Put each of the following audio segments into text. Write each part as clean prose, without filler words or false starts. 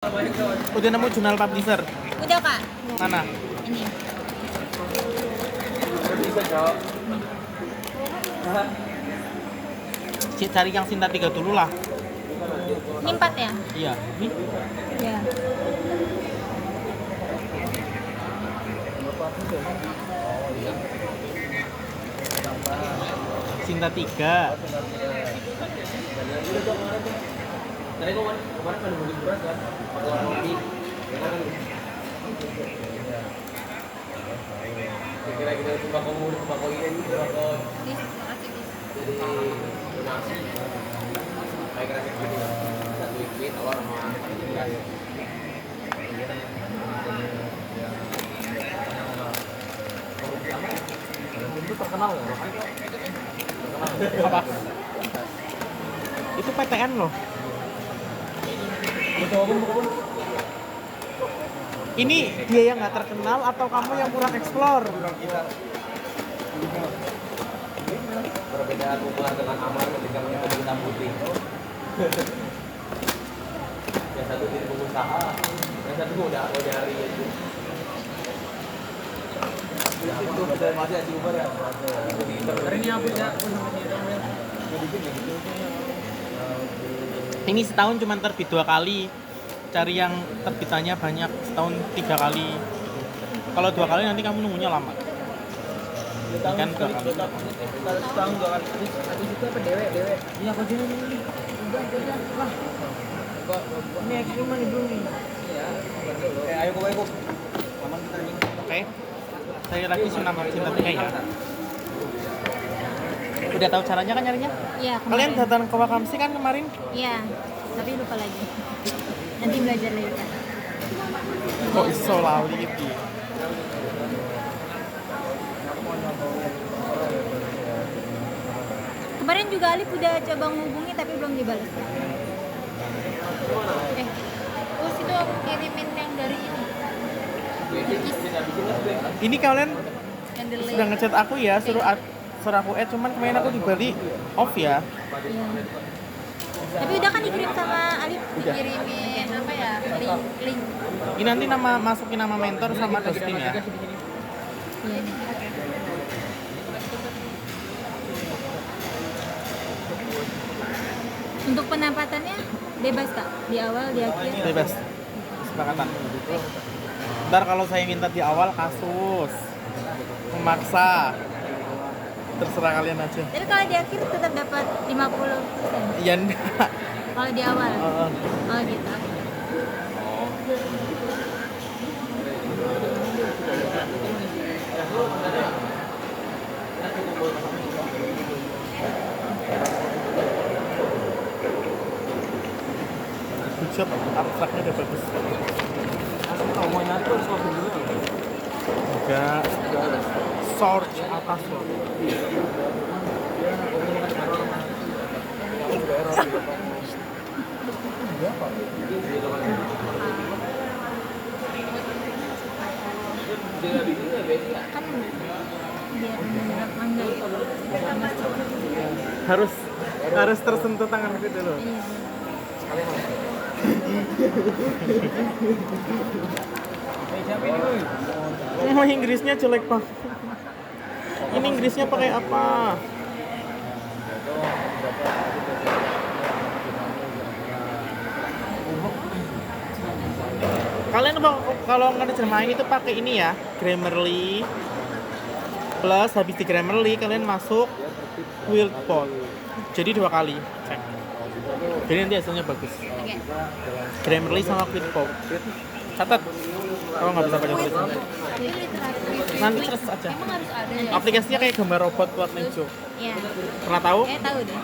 Udah nemu jurnal publisher? Udah Kak. Mana? Ini. Cari yang Sinta 3 dulu lah. Ini 4 ya? Iya. Ini Iya. Sinta 3. Tadi kemarin kan mudik beras kan, pakai warna mudik, kira kita sembako mudik, sembako ini, sembako jadi donasi, kayak kira gitu, satu duit, awal sama itu terkenal ya? Apa? Itu PTN loh. Ini dia yang nggak terkenal atau kamu yang kurang explore? Perbedaan hubungan dengan Amar ketika menyebut hitam putih. Yang satu jadi pengusaha, yang satu udah nyari itu. Itu masih aja Uber ya. Hari ini apa ya? Ini setahun cuma terbit 2 kali. Cari yang terbitannya banyak, setahun 3 kali. Kalau 2 kali nanti kamu nunggunya lama. Kan 2 kali. Setahun 2 kali. Habis itu apa dewe? Iya, kok ini. Udah. Kok ini ekstreman nih belum nih? Iya. Ayo kok. Aman kita nih. Oke. Saya lagi Sinta 3 ya. Udah tahu caranya kan nyarinya? Iya, Kalian kemarin. datang ke Wakamsi kan kemarin? Iya, tapi lupa lagi. Nanti belajar lagi Kak. Kok iso lali gitu? Kemarin juga Alif udah coba menghubungi tapi belum dibalas. Terus itu aku kirimin yang dari ini. Ini kalian Yang dari sudah ngechat aku ya, suruh aku add, cuman kemarin aku di Bali off ya. Iya. Tapi udah kan dikirim sama Alif, dikirimin apa ya? Link. Ini nanti masukin nama mentor sama Dostin ya. Iya. Untuk penampatannya bebas Kak, di awal, di akhir. Bebas. Kesepakatan. Ntar kalau saya minta di awal kasus memaksa, terserah kalian aja. Tapi kalau di akhir tetap dapat 50%. Iya enggak. Kalau di awal. Oh gitu. Good job, abstraknya udah bagus. Kalau mau nyari tuh harus login dulu. Enggak. Search atas loh. Kan biar menyerap mangga itu. Harus tersentuh tanganku dulu. Iya. Oh, Inggrisnya jelek banget. Ini Inggrisnya pakai apa? Kalian kalau ngerjain itu pakai ini ya, Grammarly. Plus habis di Grammarly kalian masuk Quillbot. Jadi 2 kali. Cek. Jadi nanti hasilnya bagus. Oke. Grammarly sama Quillbot. Catat. Kalau nggak bisa baca tulisan. Jadi literatur. Nanti terus aja. Emang harus ada ya? Aplikasinya kayak gambar robot buat meja. Iya. Pernah tahu? Tahu deh.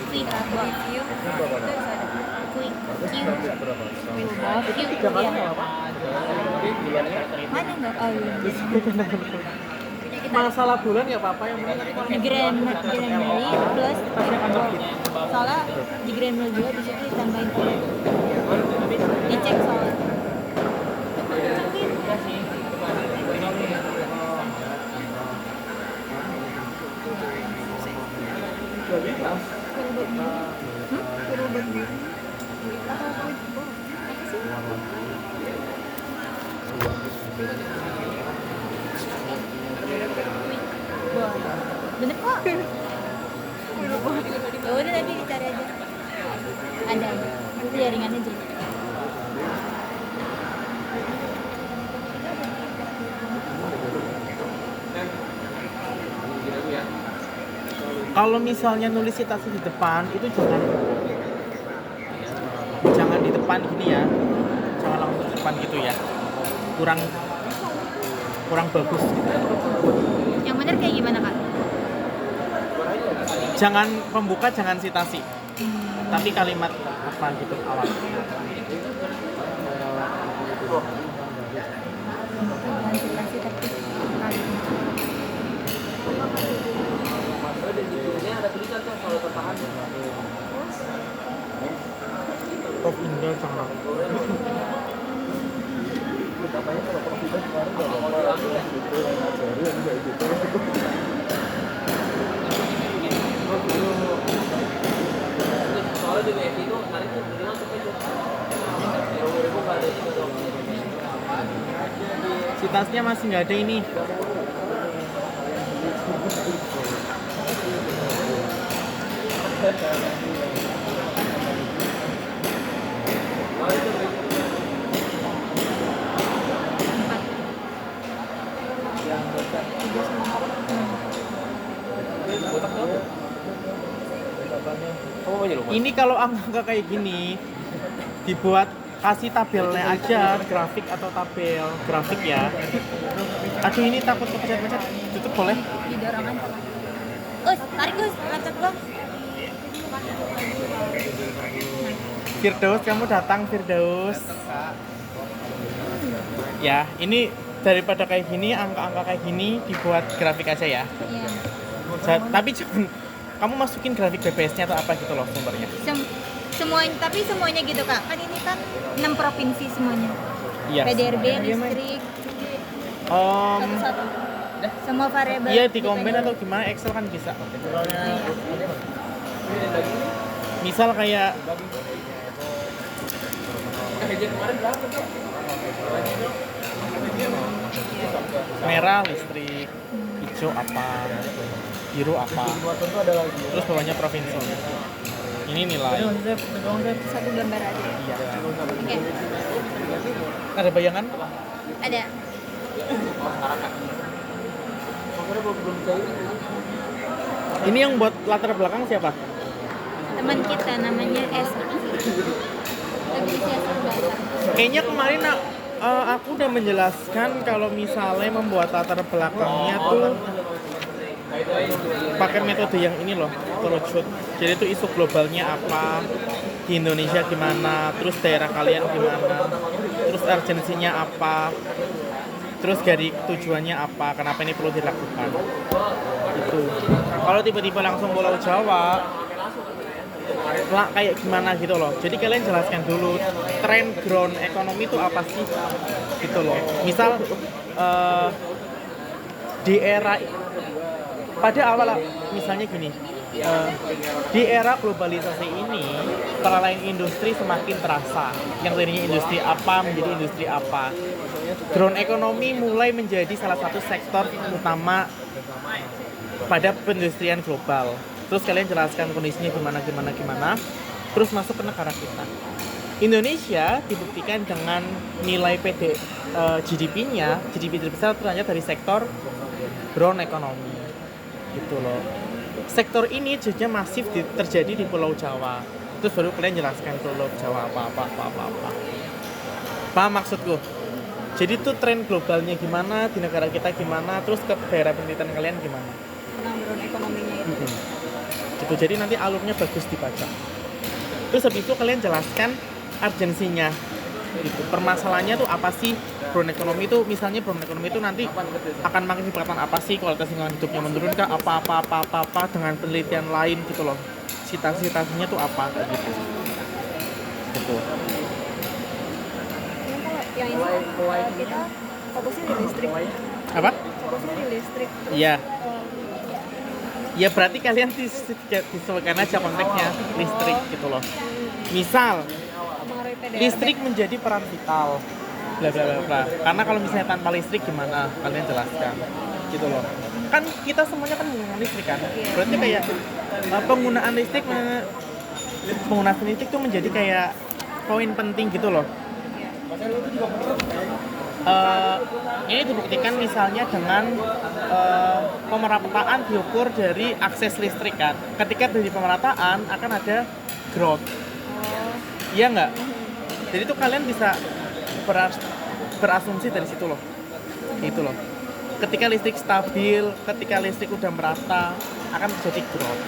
Quick review. Itu harus ada. Quick Q. Q. Mana enggak? Oh iya. Masalah bulan ya Papa yang penting nanti kalau Grammarly plus Quickbooks. Soalnya di Grammarly juga di situ ditambahin kode. Dicek soalnya. Suruh buat diri. Atau Quickbooks. Bener kok. Ya udah nanti dicari aja. Ada. Nanti jaringannya juga. Kalau misalnya nulis citasi di depan itu jangan di depan gini ya, jangan langsung di depan gitu ya, kurang bagus. Yang bener kayak gimana kak? Jangan pembuka, jangan citasi, tapi kalimat apa gitu awal. Bukan citasi tapi kalimat. Prof Indah jangan. Citasnya masih nggak ada ini. Ini kalau angka kayak gini dibuat, kasih tabelnya aja, grafik atau tabel grafik ya. Aduh ini takut kepencet-pencet, tutup boleh? Didorong aja. Tarik Gus, laptop gua. Firdaus, kamu datang Firdaus. Ya, ini daripada kayak gini, angka-angka kayak gini dibuat grafik aja ya. Iya. Tapi jangan kamu masukin grafik BPS-nya atau apa gitu loh sumbernya. Semuanya, tapi semuanya gitu kak. Kan ini kan 6 provinsi semuanya. Iya. PDRB, distrik, satu-satu. Semua variabel. Iya, dikombin atau gimana, Excel kan bisa. Misal kayak merah listrik, hijau apa, biru apa, terus bawahnya provinsi. Ini nilai. Satu gambar aja. Iya. Oke. Ada bayangan? Ada. Ini yang buat latar belakang siapa? Teman kita namanya Esa. Lagi siasat bahasa. Kayaknya kemarin aku udah menjelaskan kalau misalnya membuat latar belakangnya tuh pakai metode yang ini loh, Torchwood. Jadi itu isu globalnya apa, di Indonesia gimana, terus daerah kalian gimana, terus urgensinya apa, terus dari tujuannya apa, kenapa ini perlu dilakukan. Itu. Kalau tiba-tiba langsung Pulau Jawa, lah kayak gimana gitu loh. Jadi kalian jelaskan dulu tren ground ekonomi itu apa sih, gitu loh. Misal di era pada awal misalnya gini, di era globalisasi ini kelalaian industri semakin terasa. Yang tadinya industri apa menjadi industri apa. Ground ekonomi mulai menjadi salah satu sektor utama pada pengindustrian global. Terus kalian jelaskan kondisinya gimana. Terus masuk ke negara kita. Indonesia dibuktikan dengan nilai GDP-nya, GDP terbesar ternyata dari sektor ground ekonomi. Gitu loh. Sektor ini jadinya masif terjadi di Pulau Jawa. Terus baru kalian jelaskan Pulau Jawa apa. Paham maksudku? Jadi tuh tren globalnya gimana, di negara kita gimana, terus ke daerah penelitian kalian gimana? Tentang ground ekonominya itu. Gitu. Jadi nanti alurnya bagus dibaca. Terus habis itu kalian jelaskan urgensinya. Gitu. Permasalahannya tuh apa sih? Ground ekonomi itu, misalnya ground ekonomi itu nanti akan mengakibatkan apa sih, kualitas lingkungan hidupnya menurun kah, apa dengan penelitian lain gitu loh. Cita-citanya tuh apa gitu. Gitu. Yang ini kita fokusnya di listrik. Apa? Fokusnya di listrik. Iya. Ya berarti kalian disesuaikan aja konteksnya listrik gitu loh. Misal listrik menjadi peran vital. bla bla bla bla. Karena kalau misalnya tanpa listrik gimana? Kalian jelaskan. Gitu loh. Kan kita semuanya kan menggunakan listrik kan. Berarti kayak penggunaan listrik itu menjadi kayak poin penting gitu loh. Ini dibuktikan misalnya dengan pemerataan diukur dari akses listrik kan. Ketika dari pemerataan akan ada growth. Iya nggak? Jadi itu kalian bisa berasumsi dari situ loh. Gitu loh. Ketika listrik stabil, ketika listrik udah merata, akan terjadi growth.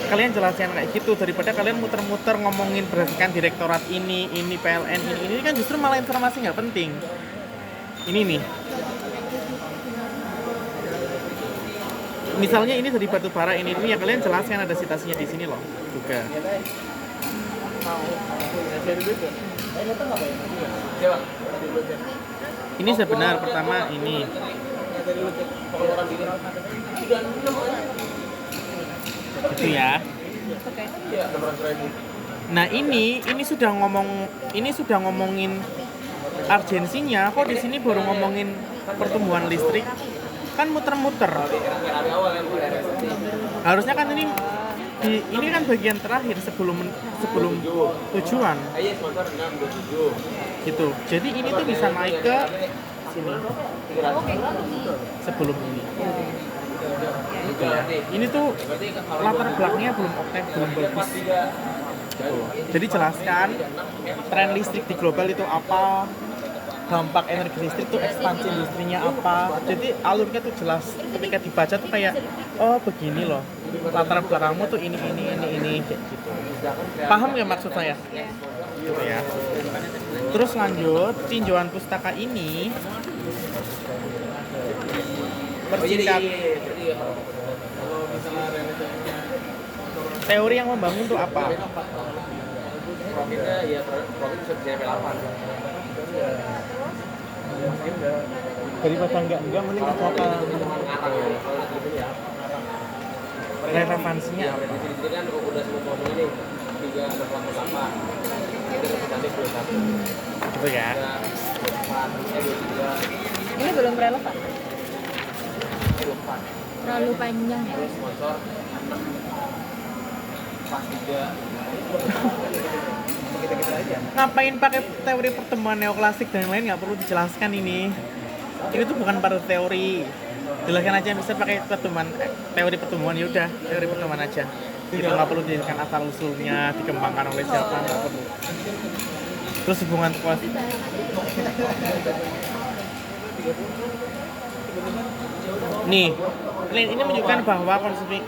Kalian jelaskan kayak gitu daripada kalian muter-muter ngomongin berdasarkan direktorat ini PLN ini kan justru malah informasi nggak penting. Ini nih. Misalnya ini dari batu bara ini ya kalian jelaskan ada citasinya di sini loh juga. Ini sebenar pertama ini. Gitu ya. Nah ini sudah ngomongin urgensinya. Kok di sini baru ngomongin pertumbuhan listrik? Kan muter-muter. Harusnya kan ini kan bagian terakhir sebelum tujuan. Gitu. Jadi ini tuh bisa naik ke sini. Sebelum ini. Gitu ya. Ini tuh latar belakangnya belum bagus. Gitu. Jadi jelaskan tren listrik di global itu apa, dampak energi listrik tuh ekspansi industrinya apa. Jadi alurnya tuh jelas. Ketika dibaca tuh kayak oh begini loh. Latar belakangmu tuh ini kayak gitu. Paham nggak maksud saya? Gitu ya. Terus lanjut tinjauan pustaka ini bersingkat. Teori yang membangun tuh apa? Profitnya ya profit bisa sampai 8. Daripada enggak mending misalkan relevansinya apa? Di sini kan udah semua ngomong ini juga ada pelaku sampah. Itu nanti 21. Gitu ya. Ini belum relevan. Terlalu panjang ya. Sponsor pas 3. Ngapain pakai teori pertemuan neoklasik dan lain nggak perlu dijelaskan ini. Ini tuh bukan pada teori. Jelaskan aja bisa pakai teori pertemuan ya udah teori pertemuan aja. Itu nggak perlu dijelaskan asal usulnya dikembangkan oleh siapa nggak perlu. Terus hubungan kuasa. Nih, ini menunjukkan bahwa konsumsi.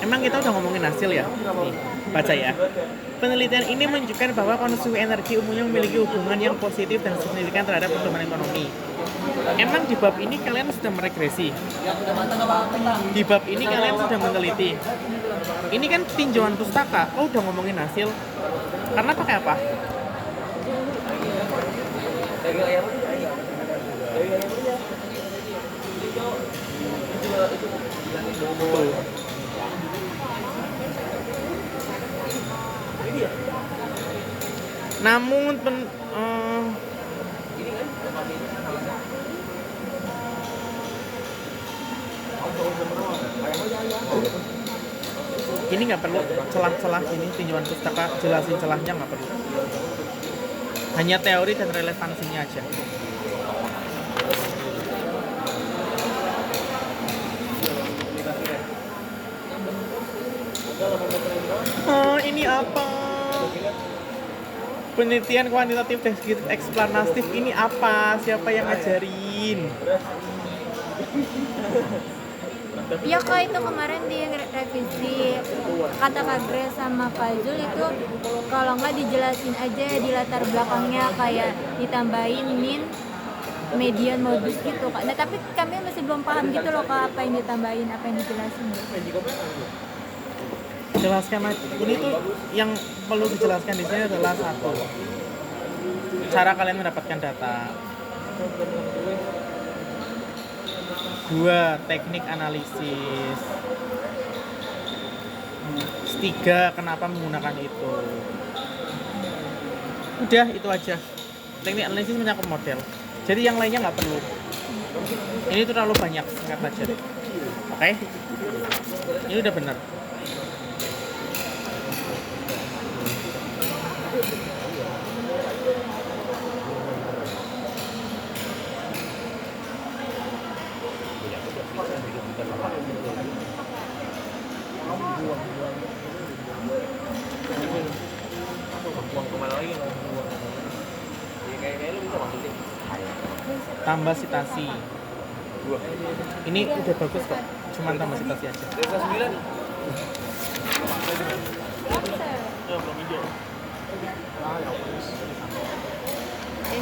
Emang kita udah ngomongin hasil ya? Nih, baca ya. Penelitian ini menunjukkan bahwa konsumsi energi umumnya memiliki hubungan yang positif dan signifikan terhadap pertumbuhan ekonomi. Emang di bab ini kalian sudah meregresi? Di bab ini kalian sudah meneliti? Ini kan tinjauan pustaka, oh udah ngomongin hasil. Karena pakai apa? Tuh. Namun ini nggak perlu celah-celah ini tinjauan pustaka jelasin celahnya nggak perlu. Hanya teori dan relevansinya aja. Ini apa? Penelitian kuantitatif dan eksplanatif ini apa? Siapa yang ngajarin? Ya kok itu kemarin di revisi kata Kak Grace sama Pak Zul itu kalau nggak dijelasin aja di latar belakangnya kayak ditambahin min median modus gitu Kak. Nah tapi kami masih belum paham gitu loh Kak apa yang ditambahin apa yang dijelasin. Jelaskan aja. Ini tuh yang perlu dijelaskan di sini adalah satu, cara kalian mendapatkan data. 2, teknik analisis. 3, kenapa menggunakan itu. Udah itu aja. Teknik analisis mencakup model. Jadi yang lainnya nggak perlu. Ini terlalu banyak, singkat aja. Oke? Ini udah benar. Tambah citasi. Ini udah bagus kok, cuman tambah citasi aja.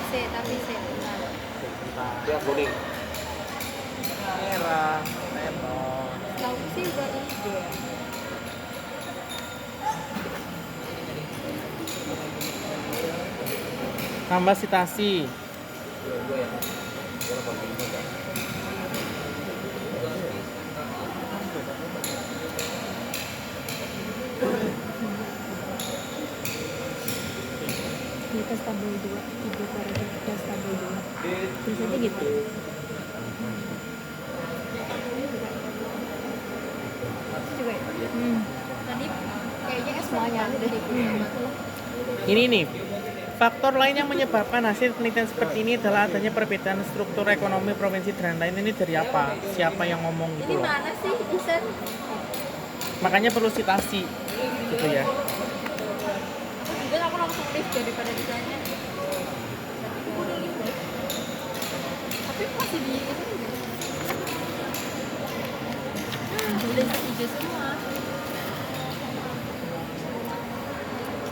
C tapi C benar. Yang kuning. Merah, lemon. Tahu sih baru deh. Tambah citasi. Di tes tabel 2, 3 paragraf tes tabel 2. Terus aja gitu. Coba ya. Tadi kayaknya semuanya ada deh. Ini nih, faktor lain yang menyebabkan hasil penelitian seperti ini adalah adanya perbedaan struktur ekonomi provinsi dan lain. Ini dari apa? Siapa yang ngomong Ini gitu loh. mana sih Isan? Makanya perlu citasi gitu ya. Dan aku langsung lift daripada ditanya. Tapi masih di itu juga. Udah hijau semua.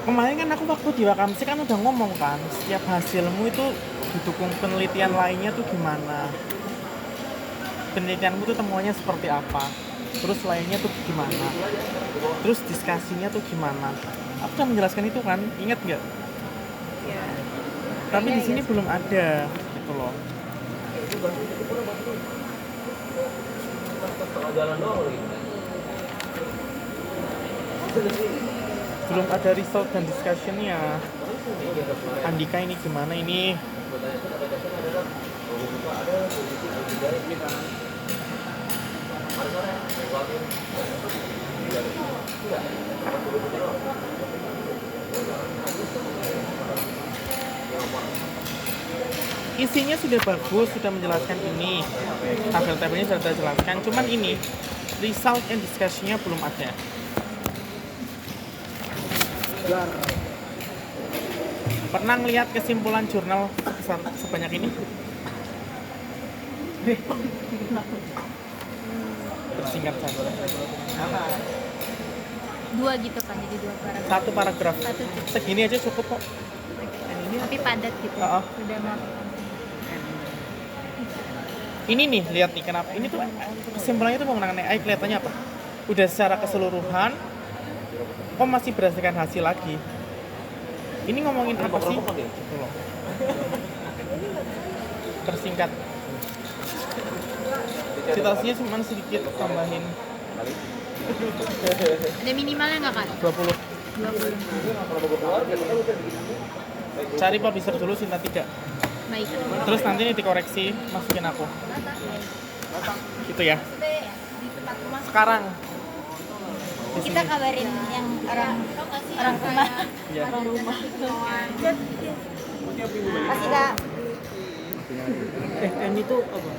Kemarin kan aku waktu di Wakamsi kan udah ngomong kan, setiap hasilmu itu didukung penelitian lainnya tuh gimana. Penelitianmu tuh temuannya seperti apa. Terus lainnya tuh gimana. Terus diskusinya tuh gimana. Aku udah menjelaskan itu kan, ingat nggak? Iya. Tapi di sini belum ada gitu loh. Jalan doang lagi. Belum ada result dan discussionnya. Andika ini gimana ini? Isinya sudah bagus, sudah menjelaskan ini. Tabel-tabelnya sudah jelaskan. Cuman ini result and discussionnya belum ada. Pernah ngelihat kesimpulan jurnal sebanyak ini? Bersingkat saja. 2 gitu kan, jadi 2 paragraf. Satu paragraf. Satu. Segini aja cukup kok. Tapi padat gitu. Oo. Udah mau. Ini nih, lihat nih kenapa. Ini tuh kesimpulannya tuh mengenai AI kelihatannya apa? Udah secara keseluruhan, kok masih berdasarkan hasil lagi. Ini ngomongin apa sih? Gitu loh. Tersingkat. Citasinya cuma sedikit tambahin Ada minimalnya nggak kan? 20. 20. Cari publisher dulu Sinta 3. Baik. Terus nanti nih dikoreksi, masukin aku. Gitu ya. Sekarang di Kita sini. kabarin yang orang rumah. Iya. Orang rumah. Masih Kak. Ini tuh apa?